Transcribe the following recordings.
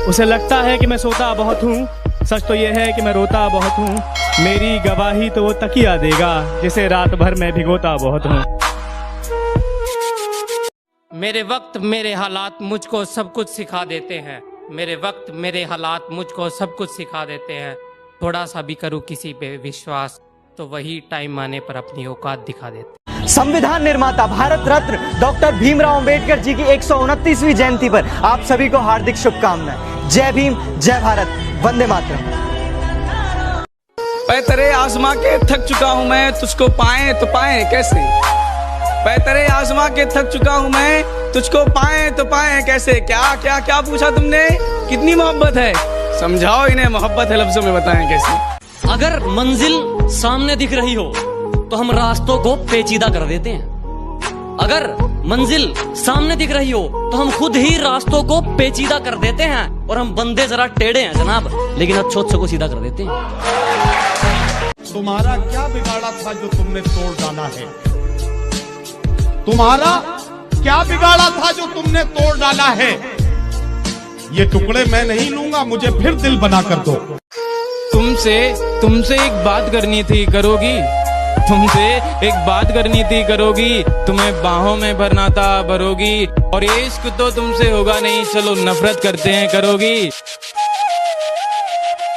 उसे लगता है कि मैं सोता बहुत हूँ, सच तो ये है कि मैं रोता बहुत हूँ। मेरी गवाही तो वो तकिया देगा जिसे रात भर मैं भिगोता बहुत हूँ। मेरे वक्त मेरे हालात मुझको सब कुछ सिखा देते हैं। मेरे वक्त मेरे हालात मुझको सब कुछ सिखा देते हैं। थोड़ा सा भी करूँ किसी पे विश्वास तो वही टाइम आने पर अपनी औकात दिखा देते। संविधान निर्माता भारत रत्न डॉक्टर भीमराव अंबेडकर जी की 129वीं जयंती पर आप सभी को हार्दिक शुभकामनाएं। जय भीम, जय भारत, वंदे मातरम। पैतरे आजमा के थक चुका हूँ मैं, तुझको पाए तो पाए कैसे। पैतरे आजमा के थक चुका हूँ मैं, तुझको पाए तो पाए कैसे। क्या क्या क्या पूछा तुमने, कितनी मोहब्बत है, समझाओ इन्हें मोहब्बत है लफ्जों में बताएं कैसे। अगर मंजिल सामने दिख रही हो तो हम रास्तों को पेचीदा कर देते हैं। अगर मंजिल सामने दिख रही हो तो हम खुद ही रास्तों को पेचीदा कर देते हैं। और हम बंदे जरा टेढ़े हैं जनाब, लेकिन अच्छों को सीधा कर देते हैं। तुम्हारा क्या बिगाड़ा था जो तुमने तोड़ डाला है। तुम्हारा क्या बिगाड़ा था जो तुमने तोड़ डाला है। ये टुकड़े मैं नहीं लूंगा, मुझे फिर दिल बना कर दो। तुमसे एक बात करनी थी, करोगी। तुमसे एक बात करनी थी, करोगी। तुम्हें बाहों में भरना था, भरोगी। और ये इश्क तो तुमसे होगा नहीं, चलो नफरत करते हैं, करोगी।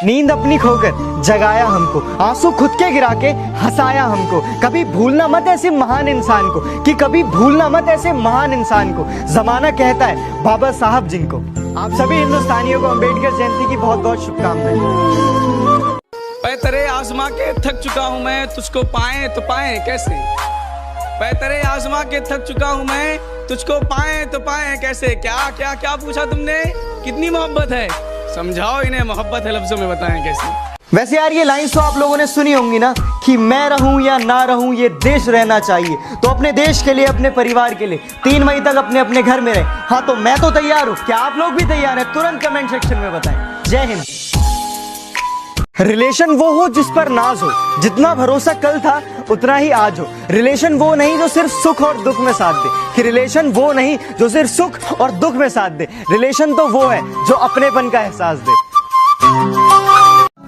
नींद अपनी खोकर जगाया हमको, आंसू खुद के गिरा के हंसाया हमको। कभी भूलना मत ऐसे महान इंसान को, कि कभी भूलना मत ऐसे महान इंसान को। जमाना कहता है बाबा साहब जिनको। आप सभी हिंदुस्तानियों को अंबेडकर जयंती की बहुत बहुत शुभकामनाएं। पैतरे आजमा के थक चुका हूँ मैं, तुझको पाए तो पाए कैसे। पैतरे आजमा के थक चुका हूँ मैं, तुझको पाए तो पाए कैसे। क्या क्या क्या पूछा तुमने, कितनी मोहब्बत है, समझाओ इन्हें मोहब्बत है लफ्जों में बताएं कैसे। वैसे यार ये लाइंस तो आप लोगों ने सुनी होंगी ना, कि मैं रहूं या ना रहूं ये देश रहना चाहिए। तो अपने देश के लिए, अपने परिवार के लिए 3 मई तक अपने अपने घर में रहे। हाँ तो मैं तो तैयार हूं, क्या आप लोग भी तैयार हैं? तुरंत कमेंट सेक्शन में बताएं। जय हिंद। रिलेशन वो हो जिस पर नाज हो, जितना भरोसा कल था उतना ही आज हो। रिलेशन वो नहीं जो सिर्फ सुख और दुख में साथ दे, कि रिलेशन वो नहीं जो सिर्फ सुख और दुख में साथ दे। रिलेशन तो वो है जो अपनेपन का एहसास दे।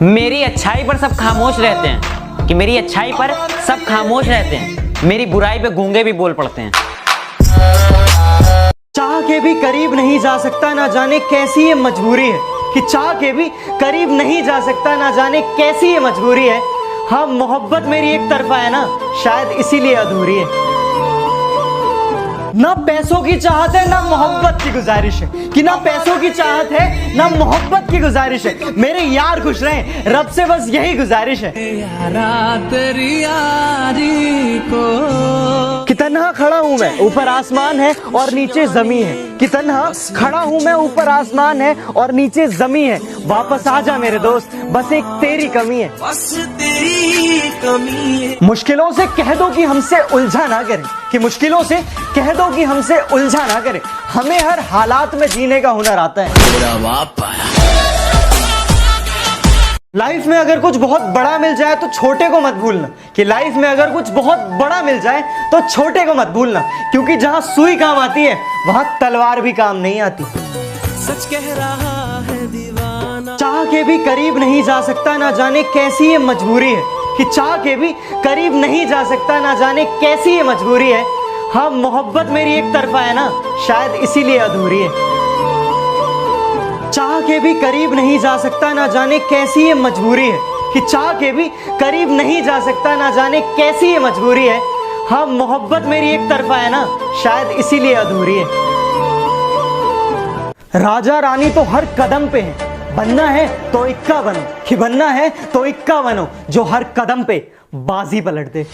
मेरी अच्छाई पर सब खामोश रहते हैं, कि मेरी अच्छाई पर सब खामोश रहते हैं। मेरी बुराई पे गूंगे भी बोल पड़ते हैं। चाह के भी करीब नहीं जा सकता, ना जाने कैसी ये मजबूरी है। कि चाह के भी करीब नहीं जा सकता, ना जाने कैसी ये मजबूरी है। हाँ मोहब्बत मेरी एक तरफा है ना, शायद इसीलिए अधूरी है। ना पैसों की चाहत है ना मोहब्बत की गुजारिश है, कि ना पैसों की चाहत है ना मोहब्बत की गुजारिश है। मेरे यार खुश रहें, रब से बस यही गुजारिश है। कि तन्हा खड़ा हूं मैं, ऊपर आसमान है और नीचे जमी है। कि तन्हा खड़ा हूं मैं, ऊपर आसमान है और नीचे जमी है। वापस आ जा मेरे दोस्त, बस एक तेरी कमी है। बस तेरी कमी है। मुश्किलों से कह दो कि हमसे उलझा ना करें, कि मुश्किलों से कह दो कि हमसे उलझा ना करें। हमें हर हालात में जीने का हुनर आता है। लाइफ में अगर कुछ बहुत बड़ा मिल जाए तो छोटे को मत भूलना, कि लाइफ में अगर कुछ बहुत बड़ा मिल जाए तो छोटे को मत भूलना। क्योंकि जहां सुई काम आती है वहां तलवार भी काम नहीं आती। सच कह रहा है दीवाना। चाह के भी करीब नहीं जा सकता, ना जाने कैसी ये मजबूरी है। कि चाह के भी करीब नहीं जा सकता, ना जाने कैसी ये मजबूरी है। हाँ मोहब्बत मेरी एक तरफा है ना, शायद इसीलिए अधूरी है। चाह के भी करीब नहीं जा सकता, ना जाने कैसी ये मजबूरी है। कि चाह के भी करीब नहीं जा सकता, ना जाने कैसी ये मजबूरी है। हाँ मोहब्बत मेरी एक तरफा है ना, शायद इसीलिए अधूरी है। राजा रानी तो हर कदम पे है, बनना है तो इक्का बनो। कि बनना है तो इक्का बनो, जो हर कदम पे बाजी पलट दे।